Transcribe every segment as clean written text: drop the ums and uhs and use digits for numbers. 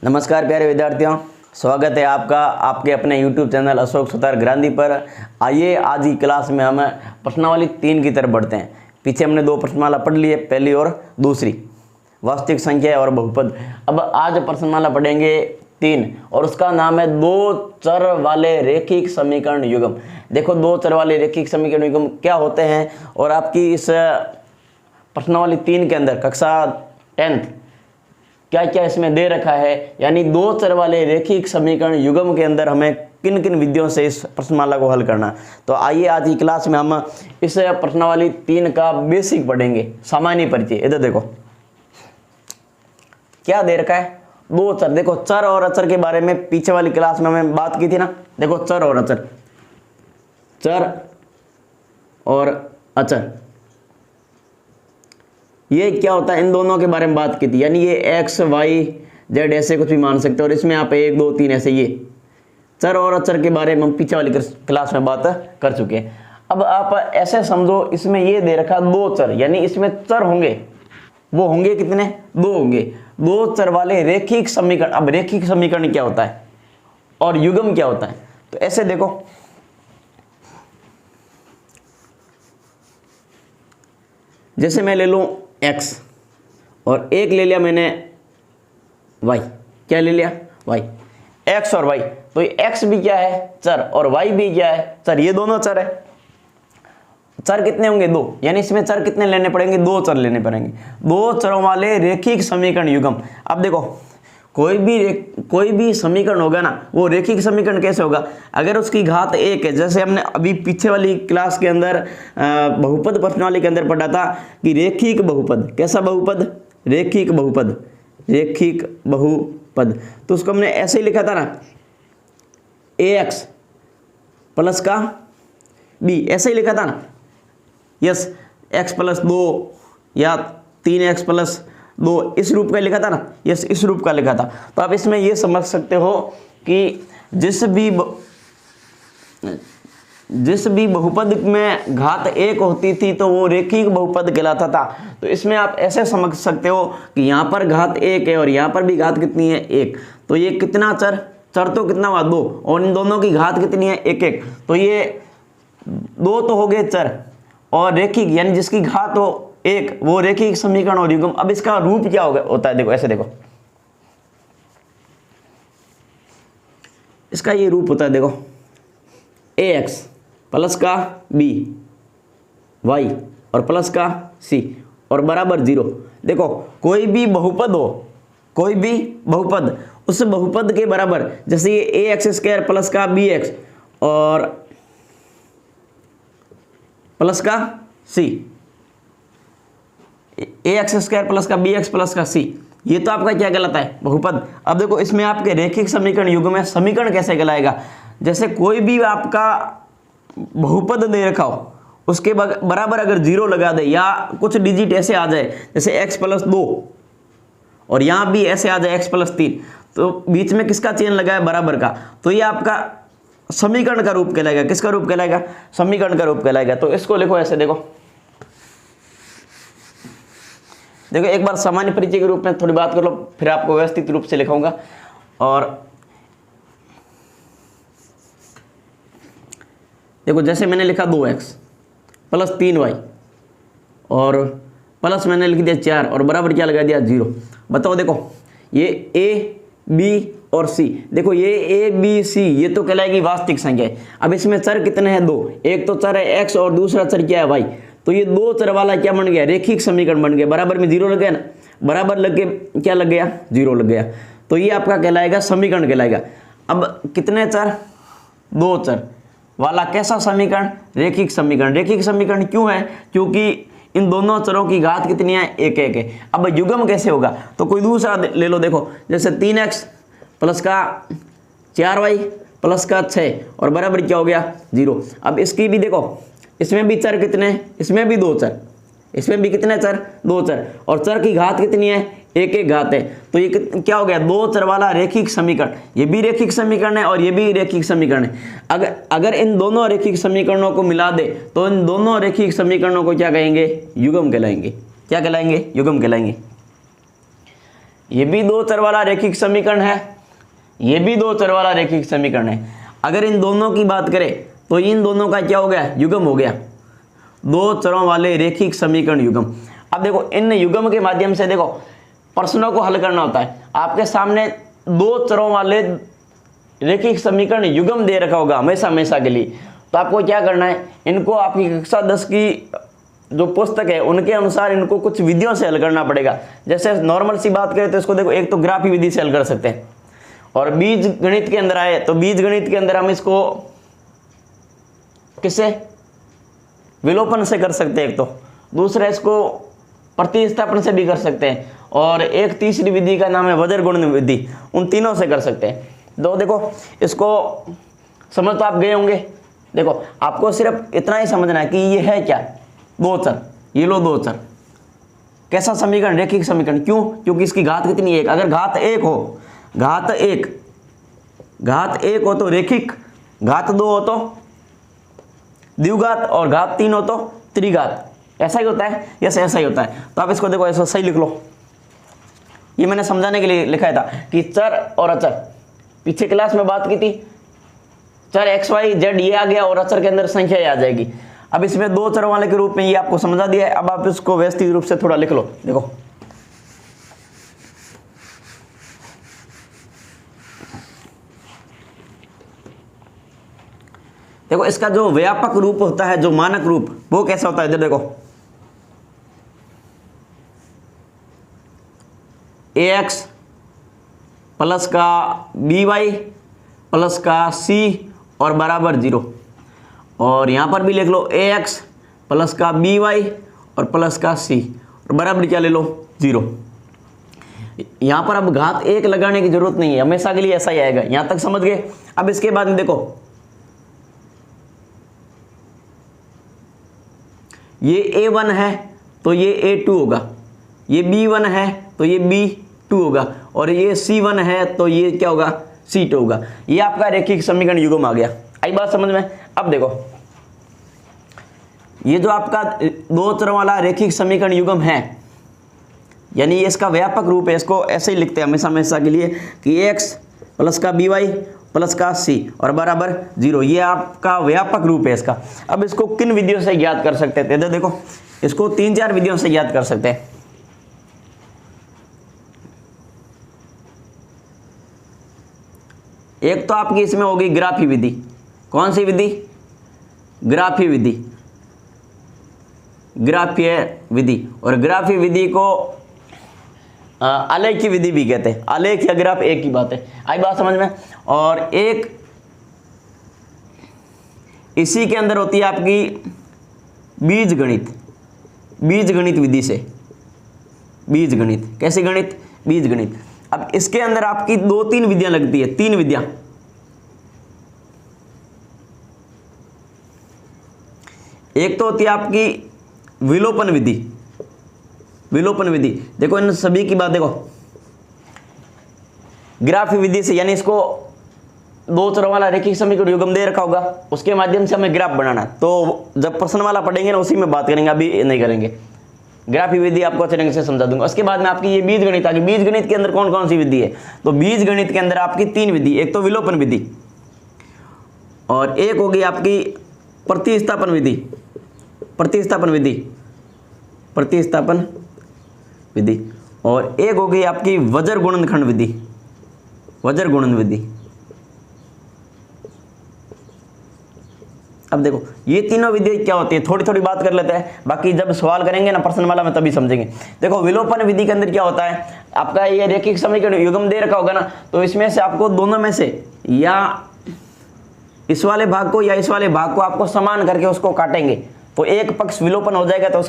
नमस्कार प्यारे विद्यार्थियों, स्वागत है आपका आपके अपने YouTube चैनल अशोक सुतार ग्रांधी पर। आइए आज की क्लास में हम प्रश्नावली 3 की तरफ बढ़ते हैं। पीछे हमने 2 प्रश्नमाला पढ़ ली है, पहली और दूसरी, वास्तविक संख्या और बहुपद। अब आज प्रश्नमाला पढ़ेंगे 3 और उसका नाम है 2 चर वाले रेखिक समीकरण युग्म। देखो 2 चर वाले रेखिक समीकरण युग्म क्या होते हैं और आपकी इस प्रश्नावली 3 के अंदर कक्षा 10th क्या क्या इसमें दे रखा है, यानी 2 चर वाले रेखिक समीकरण युग्म के अंदर हमें किन किन विधियों से इस प्रश्नमाला को हल करना। तो आइए आज की क्लास में हम इस प्रश्नावली 3 का बेसिक पढ़ेंगे, सामान्य परिचय। इधर देखो क्या दे रखा है, 2 चर। देखो चर और अचर के बारे में पीछे वाली क्लास में हमें बात की थी ना। देखो चर और अचर, चर और अचर ये क्या होता है, इन दोनों के बारे में बात की थी। यानी ये एक्स वाई जेड ऐसे कुछ भी मान सकते हो और इसमें आप 1 2 3 ऐसे। ये चर और अचर के बारे में हम पीछे वाली क्लास में बात कर चुके हैं। अब आप ऐसे समझो, इसमें ये दे रखा 2 चर, यानी इसमें चर होंगे, वो होंगे कितने, 2 होंगे। 2 चर वाले रेखिक समीकरण। अब रेखिक समीकरण क्या होता है और युग्म क्या होता है, तो ऐसे देखो जैसे मैं ले लूं x और एक ले लिया मैंने y। क्या ले लिया, y। x और y, तो ये x भी क्या है, चर, और y भी क्या है, चर। ये दोनों चर है। चर कितने होंगे, 2, यानी इसमें चर कितने लेने पड़ेंगे, 2 चर लेने पड़ेंगे। 2 चरों वाले रेखिक समीकरण युग्म। अब देखो कोई भी समीकरण होगा ना, वो रेखिक समीकरण कैसे होगा, अगर उसकी घात 1 है। जैसे हमने अभी पीछे वाली क्लास के अंदर बहुपद प्रश्नावली के अंदर पढ़ा था कि रेखिक बहुपद। कैसा बहुपद, रेखिक बहुपद, रेखिक बहुपद। तो उसको हमने ऐसे ही लिखा था ना, ax प्लस का b, ऐसे ही लिखा था ना। यस, x प्लस 2 या 3x प्लस 2 इस रूप का लिखा था ना। यस, इस रूप का लिखा था। तो आप इसमें ये समझ सकते हो कि जिस भी बहुपद में घात 1 होती थी तो वो रेखिक बहुपद कहलाता था। तो इसमें आप ऐसे समझ सकते हो कि यहाँ पर घात 1 है और यहाँ पर भी घात कितनी है, 1। तो ये कितना चर तो कितना हुआ, 2, और इन दोनों की घात कितनी है, 1 1। तो ये 2 तो हो गए चर, और रेखिक यानी जिसकी घात हो 1 वो रेखिक समीकरण और युग्म। अब इसका रूप क्या होता है, देखो ऐसे देखो, इसका ये रूप होता है। देखो ax प्लस का b, y और प्लस का c और बराबर 0। देखो कोई भी बहुपद हो, कोई भी बहुपद, उस बहुपद के बराबर, जैसे ये ax² प्लस का bx और प्लस का c, ax² प्लस का bx प्लस का c, ये तो आपका क्या कहलाता है, बहुपद। अब देखो इसमें आपके रेखिक समीकरण युग्म में समीकरण कैसे कहलाएगा, जैसे कोई भी आपका बहुपद दे रखा हो उसके बराबर अगर 0 लगा दे या कुछ डिजिट ऐसे आ जाए, जैसे x प्लस 2 और यहाँ भी ऐसे आ जाए x प्लस 3, तो बीच में किसका चिन्ह लगा है, बराबर का, तो ये आपका समीकरण का रूप कहलाएगा। किसका रूप कहलाएगा, समीकरण का रूप कहलाएगा। तो इसको लिखो ऐसे, देखो एक बार सामान्य परिचय के रूप में थोड़ी बात कर लो, फिर आपको व्यवस्थित रूप से लिखाऊंगा। और देखो जैसे मैंने लिखा 2x प्लस 3y और प्लस मैंने लिख दिया 4 और बराबर क्या लगा दिया, 0। बताओ देखो ये a b और c, देखो ये a b c ये तो कहलाएगी वास्तविक संख्या। अब इसमें चर कितने हैं, 2। एक तो चर है x और दूसरा चर क्या है, y। तो ये 2 चर वाला क्या बन गया, रेखिक समीकरण बन गया। बराबर में 0 लग गया ना, बराबर लग के क्या लग गया, 0 लग गया। तो ये आपका कहलाएगा समीकरण कहलाएगा। अब कितने चर, 2 चर वाला कैसा समीकरण, रेखिक समीकरण। रेखिक समीकरण क्यों है, क्योंकि इन दोनों चरों की घात कितनी है, 1 1 है। अब युग्म कैसे होगा, तो कोई दूसरा ले लो। देखो जैसे 3x प्लस का 4y प्लस का 6 और बराबर क्या हो गया, 0। अब इसकी भी देखो, इसमें भी चर कितने, इसमें भी 2 चर, इसमें भी कितने चर, 2 चर, और चर की घात कितनी है, 1 1 घात है। तो ये क्या हो गया, 2 चर वाला रेखिक समीकरण। ये भी रेखिक समीकरण है और ये भी रेखिक समीकरण है। अगर इन दोनों रेखिक समीकरणों को मिला दे तो इन दोनों रेखिक समीकरणों को क्या कहेंगे, युग्म कहलाएंगे। क्या कहलाएंगे, युग्म कहलाएंगे। ये भी दो चर वाला रैखिक समीकरण है, ये भी दो चर वाला रैखिक समीकरण है। अगर इन दोनों की बात करें तो इन दोनों का क्या हो गया, युग्म हो गया, दो चरों वाले रैखिक समीकरण युग्म। अब देखो इन युग्म के माध्यम से देखो प्रश्नों को हल करना होता है। आपके सामने दो चरों वाले रैखिक समीकरण युग्म दे रखा होगा हमेशा हमेशा के लिए, तो आपको क्या करना है, इनको आपकी कक्षा 10 की जो पुस्तक है उनके अनुसार इनको कुछ विधियों से हल करना पड़ेगा। जैसे नॉर्मल सी बात करें तो इसको देखो, एक तो ग्राफी विधि से हल कर सकते हैं, और बीज गणित के अंदर आए तो बीज गणित के अंदर हम इसको किससे, विलोपन से कर सकते हैं एक तो, दूसरा इसको प्रतिस्थापन से भी कर सकते हैं, और एक तीसरी विधि का नाम है वज्र गुणन विधि, उन तीनों से कर सकते हैं। तो देखो इसको समझ तो आप गए होंगे। देखो आपको सिर्फ इतना ही समझना है कि ये है क्या, दो चर, ये लो दो चर, कैसा समीकरण, रैखिक समीकरण। क्यों, क्योंकि इसकी घात कितनी है, एक। अगर घात एक हो, घात एक हो तो रैखिक, घात दो हो तो द्विघात, और घात तीन हो तो त्रिघात। ऐसा ही होता है, यस ऐसा ही होता है। तो आप इसको देखो ऐसा सही लिख लो, ये मैंने समझाने के लिए लिखा था कि चर और अचर, पीछे क्लास में बात की थी, चर एक्स वाई जेड ये आ गया और अचर के अंदर संख्या ये आ जाएगी। अब इसमें दो चरों वाले के रूप में ये आपको समझा दिया है। अब आप इसको व्यवस्थित रूप से थोड़ा लिख लो। देखो देखो इसका जो व्यापक रूप होता है, जो मानक रूप, वो कैसा होता है, इधर देखो, ax प्लस का by प्लस का c और बराबर 0, और यहां पर भी लिख लो ax प्लस का by और प्लस का c और बराबर क्या ले लो 0। यहां पर अब घात एक लगाने की जरूरत नहीं है, हमेशा के लिए ऐसा ही आएगा। यहां तक समझ गए। अब इसके बाद में देखो, ये a1 है तो ये a2 होगा, ये b1 है तो ये b2 होगा, और ये c1 है तो ये क्या होगा, c2 होगा। ये आपका रैखिक समीकरण युग्म आ गया। आई बात समझ में। अब देखो ये जो आपका दो चरों वाला रैखिक समीकरण युग्म है, यानी ये इसका व्यापक रूप है, इसको ऐसे ही लिखते हैं हमेशा हमेशा के लिए कि ax प्लस का by प्लस का c और बराबर 0। ये आपका व्यापक रूप है इसका। अब इसको किन विधियों से ज्ञात कर सकते थे, तो देखो इसको 3-4 विधियों से ज्ञात कर सकते हैं। एक तो आपकी इसमें होगी ग्राफी विधि। कौन सी विधि, ग्राफी विधि, ग्राफीय विधि। और ग्राफी विधि को आलेख की विधि भी कहते हैं। आलेख या ग्राफ एक ही बात है। आई बात समझ में। और एक इसी के अंदर होती है आपकी बीज गणित, बीज गणित विधि से, बीज गणित। कैसे गणित, बीज गणित। अब इसके अंदर आपकी 2-3 विधियां लगती है, 3 विधियां। एक तो होती है आपकी विलोपन विधि, विलोपन विधि। देखो इन सभी की बात देखो, ग्राफी विधि से, यानी इसको दो चरों वाला रैखिक समीकरण युग्म दे रखा होगा, उसके माध्यम से हमें ग्राफ बनाना है। तो जब प्रश्न वाला पढ़ेंगे ना उसी में बात करेंगे, अभी नहीं करेंगे। ग्राफी विधि आपको अच्छे ढंग से समझा दूंगा। उसके बाद में आपकी ये बीज गणित आ गई। बीज गणित के अंदर कौन कौन सी विधि है, तो बीज गणित के अंदर आपकी 3 विधि। एक तो विलोपन विधि, और एक होगी आपकी प्रतिस्थापन विधि, प्रतिस्थापन विधि, प्रतिस्थापन विधि, और एक होगी आपकी वज्र गुणनखंड विधि, वज्र गुणन विधि। अब देखो ये तीनों विधि क्या होती है, थोड़ी थोड़ी बात कर लेते हैं, बाकी जब सवाल करेंगे ना प्रश्न वाला में तभी समझेंगे। देखो विलोपन विधि के अंदर क्या होता है, आपका ये रैखिक समीकरण युग्म दे रखा होगा ना, तो इसमें से आपको दोनों में से या इस वाले भाग को या इस वाले भाग को आपको समान करके उसको काटेंगे, तो एक पक्ष विलोपन हो जाएगा, तो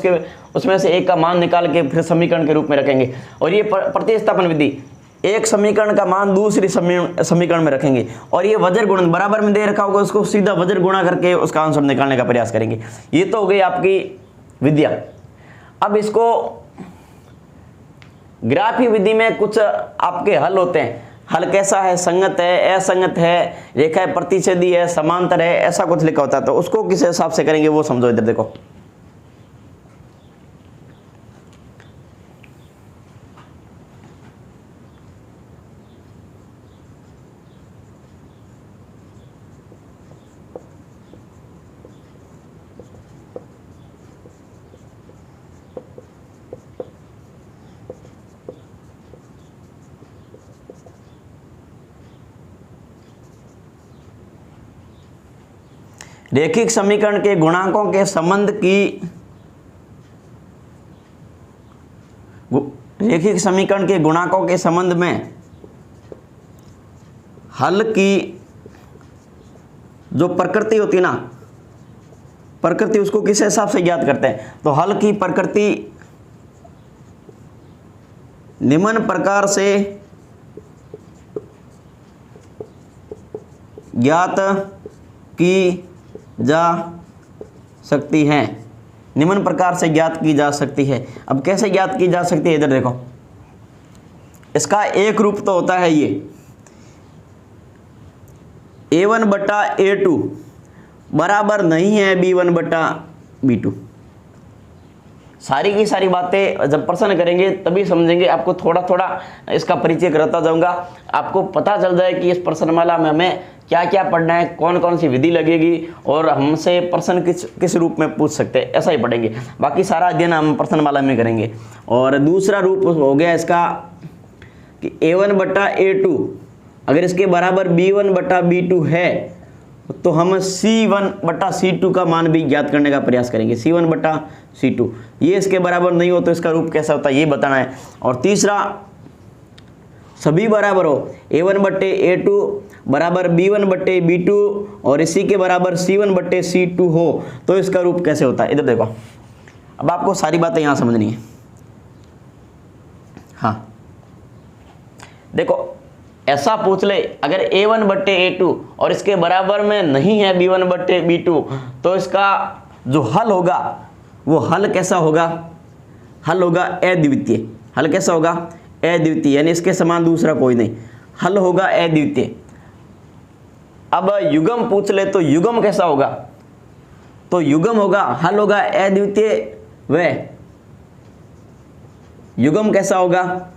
उसमें से एक का मान निकाल के फिर समीकरण के रूप में रखेंगे। और ये प्रतिस्थापन विधि, एक समीकरण का मान दूसरी समीकरण में रखेंगे, और ये वज्र गुणन बराबर में दे रखा होगा, उसको सीधा वज्र गुणा करके उसका आंसर निकालने का प्रयास करेंगे। ये तो हो गई आपकी विद्या। अब इसको ग्राफी विधि में कुछ आपके हल होते हैं। हल कैसा है, संगत है, असंगत है, रेखा प्रतिच्छेदी है, समांतर है, ऐसा कुछ लिखा होता है। तो उसको किस हिसाब से करेंगे वो समझो। इधर देखो रैखिक समीकरण के गुणांकों के संबंध की रैखिक समीकरण के गुणांकों के संबंध में हल की जो प्रकृति होती है ना, प्रकृति, उसको किस हिसाब से ज्ञात करते हैं? तो हल की प्रकृति निम्न प्रकार से ज्ञात की जा सकती है। निम्न प्रकार से ज्ञात की जा सकती है। अब कैसे ज्ञात की जा सकती है? इधर देखो, इसका एक रूप तो होता है ये a1 बटा a2 बराबर नहीं है b1 बटा b2। सारी की सारी बातें जब प्रश्न करेंगे तभी समझेंगे। आपको थोड़ा थोड़ा इसका परिचय कराता जाऊंगा, आपको पता चल जाए कि इस प्रश्नमाला में हमें क्या क्या पढ़ना है, कौन कौन सी विधि लगेगी और हमसे प्रश्न किस रूप में पूछ सकते हैं, ऐसा ही पढ़ेंगे। बाकी सारा अध्ययन हम प्रश्नमाला में करेंगे। और दूसरा रूप हो गया इसका कि a1 बटा a2 अगर इसके बराबर b1 बटा b2 है तो हम c1 बटा c2 का मान भी ज्ञात करने का प्रयास करेंगे। c1 बटा c2 ये इसके बराबर नहीं हो तो इसका रूप कैसा होता है ये बताना है। और तीसरा, सभी बराबर हो a1 बटे a2 बराबर b1 बटे b2 और इसी के बराबर c1 बटे c2 हो तो इसका रूप कैसे होता है। इधर देखो, अब आपको सारी बातें यहाँ समझनी है। हाँ देखो, ऐसा पूछ ले अगर a1 बट्टे a2 और इसके बराबर में नहीं है b1 बट्टे b2 तो इसका जो हल होगा वो हल कैसा होगा? हल होगा अद्वितीय। हल कैसा होगा? अद्वितीय, यानी इसके समान दूसरा कोई नहीं। हल होगा अद्वितीय। अब युग्म पूछ ले तो युग्म कैसा होगा? तो युग्म होगा, हल होगा अद्वितीय व युग्म कैसा होगा?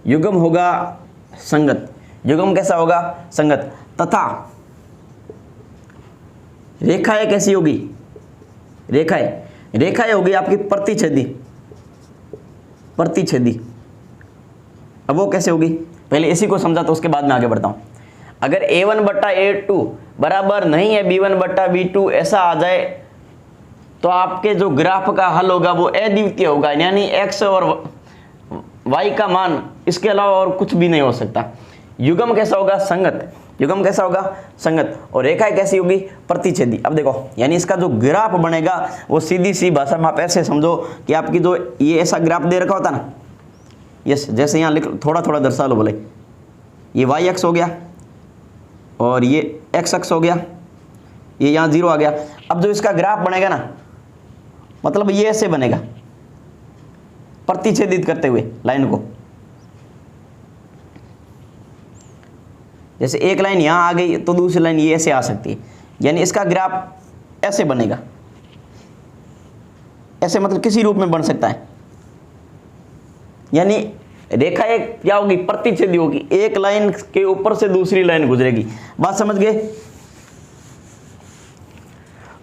युग्म होगा संगत। युग्म कैसा होगा? संगत। तथा रेखाएं कैसी होगी? रेखाएं होगी आपकी प्रतिच्छेदी। प्रतिच्छेदी अब वो कैसे होगी? पहले इसी को समझा तो उसके बाद में आगे बढ़ता हूं। अगर a1 बट्टा a2 बराबर नहीं है b1 बट्टा b2 ऐसा आ जाए तो आपके जो ग्राफ का हल होगा वो अद्वितीय होगा, यानी x और y का मान इसके अलावा और कुछ भी नहीं हो सकता। युग्म कैसा होगा? संगत। युग्म कैसा होगा? संगत। और रेखाएं कैसी होगी? प्रतिच्छेदी। अब देखो, यानी इसका जो ग्राफ बनेगा वो सीधी सी भाषा में आप ऐसे समझो कि आपकी जो ये ऐसा ग्राफ दे रखा होता ना, यस, जैसे यहाँ लिख, थोड़ा थोड़ा दर्शा लो, बोले ये y अक्ष हो गया और ये x अक्ष हो गया, ये यहाँ 0 आ गया। अब जो इसका ग्राफ बनेगा ना, मतलब ये ऐसे बनेगा प्रतिच्छेदित करते हुए लाइन को। जैसे एक लाइन यहाँ आ गई तो दूसरी लाइन ये ऐसे आ सकती है, यानी इसका ग्राफ ऐसे बनेगा। ऐसे मतलब किसी रूप में बन सकता है, यानी रेखा एक क्या होगी? प्रतिच्छेदी होगी। एक लाइन के ऊपर से दूसरी लाइन गुजरेगी। बात समझ गए?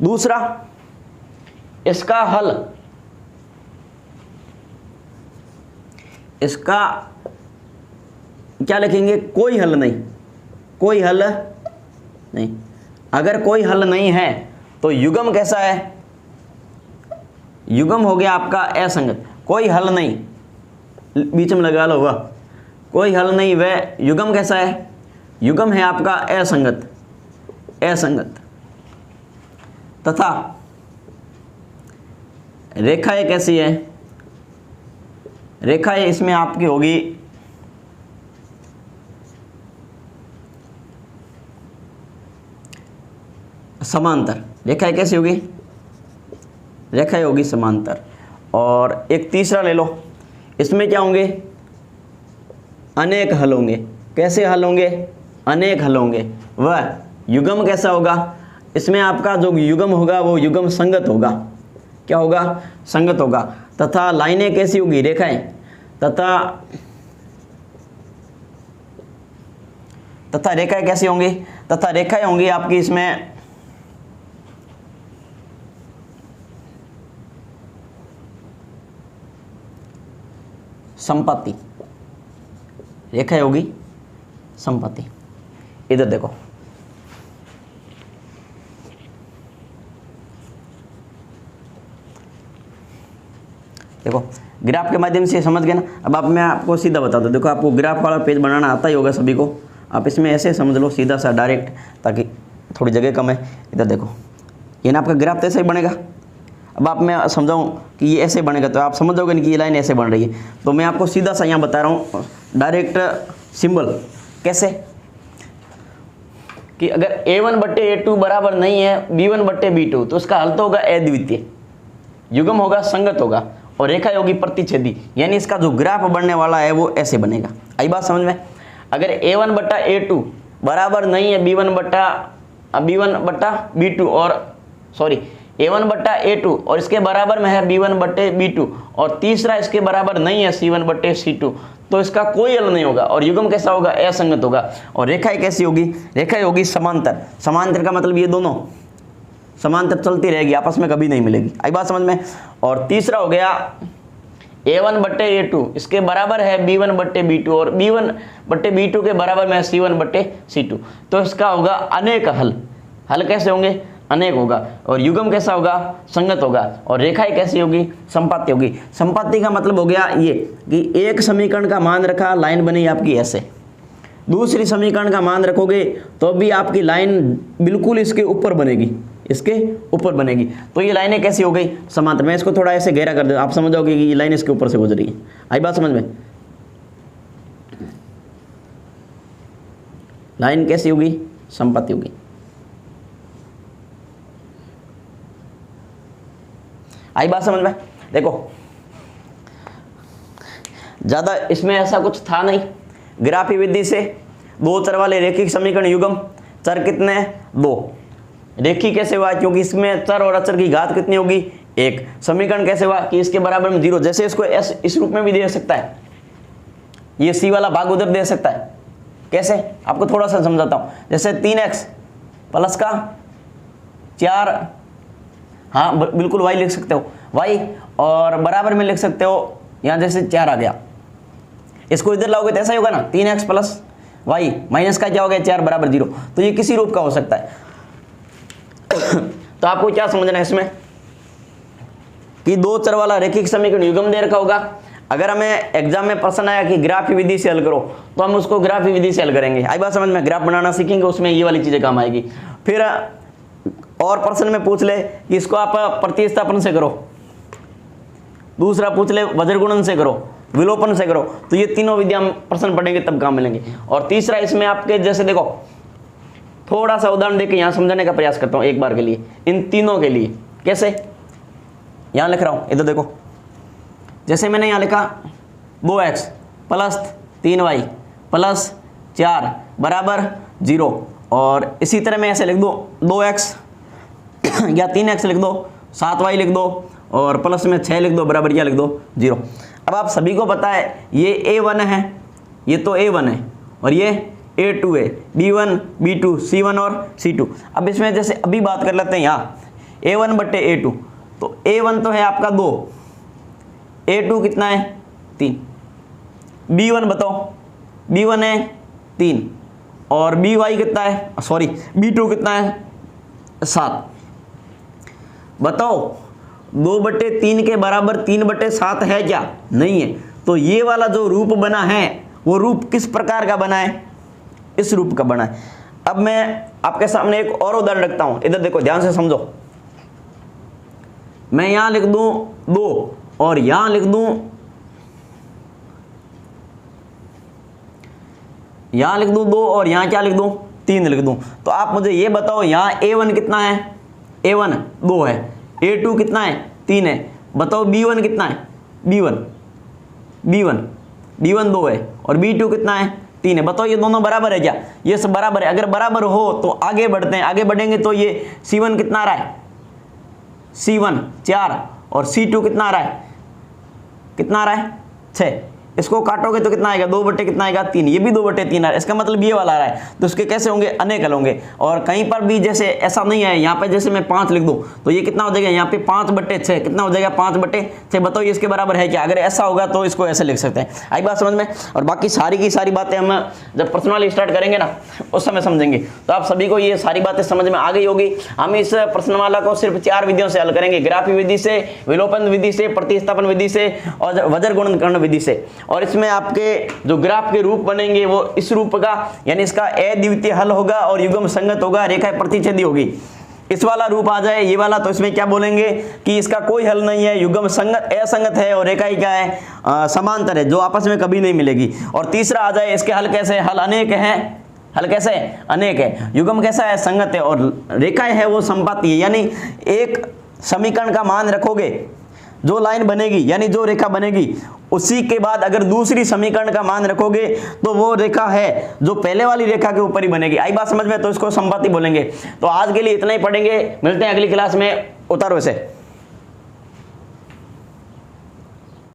दूसरा, इसका हल, इसका क्या लिखेंगे? कोई हल नहीं। कोई हल नहीं। अगर कोई हल नहीं है तो युग्म कैसा है? युग्म हो गया आपका असंगत। कोई हल नहीं, बीच में लगा लो हुआ, कोई हल नहीं वह युग्म कैसा है? युग्म है आपका असंगत। असंगत। तथा रेखाएं कैसी है? रेखाएं इसमें आपकी होगी समांतर। रेखाएं कैसी होगी? रेखाएं होगी समांतर। और एक तीसरा ले लो, इसमें क्या होंगे? अनेक हल होंगे। कैसे हल होंगे? अनेक हल होंगे। वह युग्म कैसा होगा? इसमें आपका जो युग्म होगा वो युग्म संगत होगा। क्या होगा? संगत होगा। तथा लाइनें कैसी होगी? रेखाएं। तथा रेखाएं कैसी होंगी? तथा रेखाएं होंगी आपकी इसमें संपत्ति। रेखाएं होगी संपत्ति। इधर देखो, देखो ग्राफ के माध्यम से समझ गए ना। अब आप मैं आपको सीधा बता दूँ, देखो आपको ग्राफ वाला पेज बनाना आता ही होगा सभी को। आप इसमें ऐसे समझ लो सीधा सा डायरेक्ट, ताकि थोड़ी जगह कम है। इधर देखो ये ना आपका ग्राफ तो ऐसे ही बनेगा। अब आप मैं समझाऊँ कि ये ऐसे बनेगा तो आप समझ जाओगे नहीं कि ये लाइन ऐसे बन रही है। तो मैं आपको सीधा सा यहाँ बता रहा हूँ डायरेक्ट सिंबल कैसे, कि अगर a1/a2 बराबर नहीं है b1/b2 तो उसका हल तो होगा अद्वितीय, युग्म होगा, संगत होगा और रेखा होगी प्रतिच्छेदी, यानी इसका जो ग्राफ बनने वाला है वो ऐसे बनेगा। आई बात समझ में। अगर a1/a2 बराबर नहीं है b1/b2 और सॉरी a1/a2 और इसके बराबर में है b1/b2 और तीसरा इसके बराबर नहीं है c1/c2 तो इसका कोई हल नहीं होगा और युग्म कैसा होगा, असंगत होगा। और रेखाएं कैसी होगी, रेखाएं होगी समांतर। समांतर का मतलब ये दोनों समांतर चलती रहेगी, आपस में कभी नहीं मिलेगी। आई बात समझ में। और तीसरा हो गया a1/a2 इसके बराबर है b1/b2 और b1/b2 के बराबर में है c1/c2 तो इसका होगा अनेक हल। हल कैसे होंगे, अनेक होगा। और युग्म कैसा होगा, संगत होगा। और रेखाएं कैसी होगी, संपाती होगी। संपाती का मतलब हो गया ये कि एक समीकरण का मान रखा, लाइन बनी आपकी ऐसे, दूसरी समीकरण का मान रखोगे तो भी आपकी लाइन बिल्कुल इसके ऊपर बनेगी, इसके ऊपर बनेगी। तो ये लाइनें कैसी हो गई, समांतर। मैं इसको थोड़ा ऐसे गहरा कर दूं, आप समझ जाओगे कि ये लाइन इसके ऊपर से गुजरी है। आई बात समझ में। लाइन कैसी होगी, संपाती होगी। आई बात समझ में। देखो ज्यादा इसमें ऐसा कुछ था नहीं, ग्राफी विधि से दो चर वाले रेखिक समीकरण युग्म, चर कितने हैं, 2। रेखी कैसे हुआ, क्योंकि इसमें चर और अचर की घात कितनी होगी, 1। समीकरण कैसे हुआ कि इसके बराबर में 0, जैसे इसको इस रूप में भी दे सकता है, ये सी वाला भाग उधर दे सकता है। कैसे, आपको थोड़ा सा समझाता हूं। जैसे 3x प्लस का 4, हाँ बिल्कुल y लिख सकते हो, y और बराबर में लिख सकते हो, यहां जैसे 4 आ गया, इसको इधर लाओगे तो ऐसा ही होगा ना, 3x प्लस y माइनस का क्या हो गया 4 बराबर 0। तो ये किसी रूप का हो सकता है। तो आपको क्या समझना है इसमें कि दो चर वाला रेखिक समीकरण युग्म दे रखा होगा। अगर हमें एग्जाम में प्रश्न आया कि ग्राफी विधि से हल करो तो हम उसको ग्राफी विधि से हल करेंगे। आई बात समझ में। ग्राफ बनाना सीखेंगे, उसमें ये वाली चीजें काम आएगी। फिर और प्रश्न में पूछ ले कि इसको आप प्रतिस्थापन से करो, दूसरा पूछ ले वज्रगुणन से करो, विलोपन से करो, तो ये तीनों विधियां हम प्रश्न पढ़ेंगे तब काम मिलेंगे। और तीसरा इसमें आपके जैसे देखो थोड़ा सा उदाहरण देके यहाँ समझाने का प्रयास करता हूँ एक बार के लिए, इन तीनों के लिए। कैसे, यहाँ लिख रहा हूँ, इधर देखो, जैसे मैंने यहाँ लिखा 2x प्लस 3y प्लस 4 बराबर 0, और इसी तरह मैं ऐसे लिख दो 2x या 3x लिख दो, 7y लिख दो और प्लस में 6 लिख दो बराबर क्या लिख दो 0। अब आप सभी को पता है ये a1 है, ये तो a1 है और ये a2 है, b1 b2 c1 और c2। अब इसमें जैसे अभी बात कर लेते हैं यहाँ a1/a2, तो a1 तो है आपका 2, a2 कितना है 3, b1 बताओ, b1 है 3 और by कितना है, सॉरी b2 कितना है 7। बताओ 2/3 के बराबर 3/7 है क्या, नहीं है। तो ये वाला जो रूप बना है वो रूप किस प्रकार का बना है, इस रूप का बना है। अब मैं आपके सामने एक और उदाहरण रखता हूं, इधर देखो ध्यान से समझो। मैं यहां लिख दूं 2 और यहां लिख दूं, यहां लिख दूं 2 और यहां क्या लिख दूं 3 लिख दूं। तो आप मुझे ये बताओ यहाँ a1 कितना है, a1 2 है, a2 कितना है 3 है, बताओ b1 कितना है, b1 2 है और b2 कितना है 3 है। बताओ ये दोनों बराबर है क्या, ये सब बराबर है। अगर बराबर हो तो आगे बढ़ते हैं, आगे बढ़ेंगे तो ये c1 कितना आ रहा है, c1 4 और c2 कितना आ रहा है, कितना आ रहा है 6। इसको काटोगे तो कितना आएगा, 2 बटे कितना आएगा 3, ये भी 2 बटे 3 आ रहा है, इसका मतलब ये वाला आ रहा है, तो उसके कैसे होंगे, अनेक हल होंगे। और कहीं पर भी जैसे ऐसा नहीं है, यहाँ पे जैसे मैं 5 लिख दूं तो ये कितना हो जाएगा, यहाँ पे 5 बटे 6 कितना हो जाएगा, 5 बटे 6। बताओ ये इसके बराबर है क्या, अगर ऐसा होगा तो इसको ऐसे लिख सकते हैं। आई बात समझ में। और बाकी सारी की सारी बातें हम जब प्रश्नावली स्टार्ट करेंगे ना उस समय समझेंगे। तो आप सभी को ये सारी बातें समझ में आ गई होगी। हम इस प्रश्नमाला को सिर्फ 4 विधियों से हल करेंगे, ग्राफी विधि से, विलोपन विधि से, प्रतिस्थापन विधि से और वज्र गुणनकरण विधि से। और इसमें आपके जो ग्राफ के रूप बनेंगे वो इस रूप का, यानी इसका अद्वितीय हल होगा और युग्म संगत होगा, रेखा प्रतिच्छेदी होगी। इस वाला रूप आ जाए ये वाला, तो इसमें क्या बोलेंगे कि इसका कोई हल नहीं है, युग्म संगत असंगत है और रेखा क्या है, समांतर है, जो आपस में कभी नहीं मिलेगी। और तीसरा आ जाए इसके हल कैसे, हल अनेक है, हल कैसे अनेक है, युग्म कैसा है, संगत है, और रेखाएं है वो संपाती है, यानी एक समीकरण का मान रखोगे, जो लाइन बनेगी यानी जो रेखा बनेगी उसी के बाद अगर दूसरी समीकरण का मान रखोगे तो वो रेखा है जो पहले वाली रेखा के ऊपर ही बनेगी। आई बात समझ में, तो इसको संपाती बोलेंगे। तो आज के लिए इतना ही पढ़ेंगे, मिलते हैं अगली क्लास में। उतारो इसे।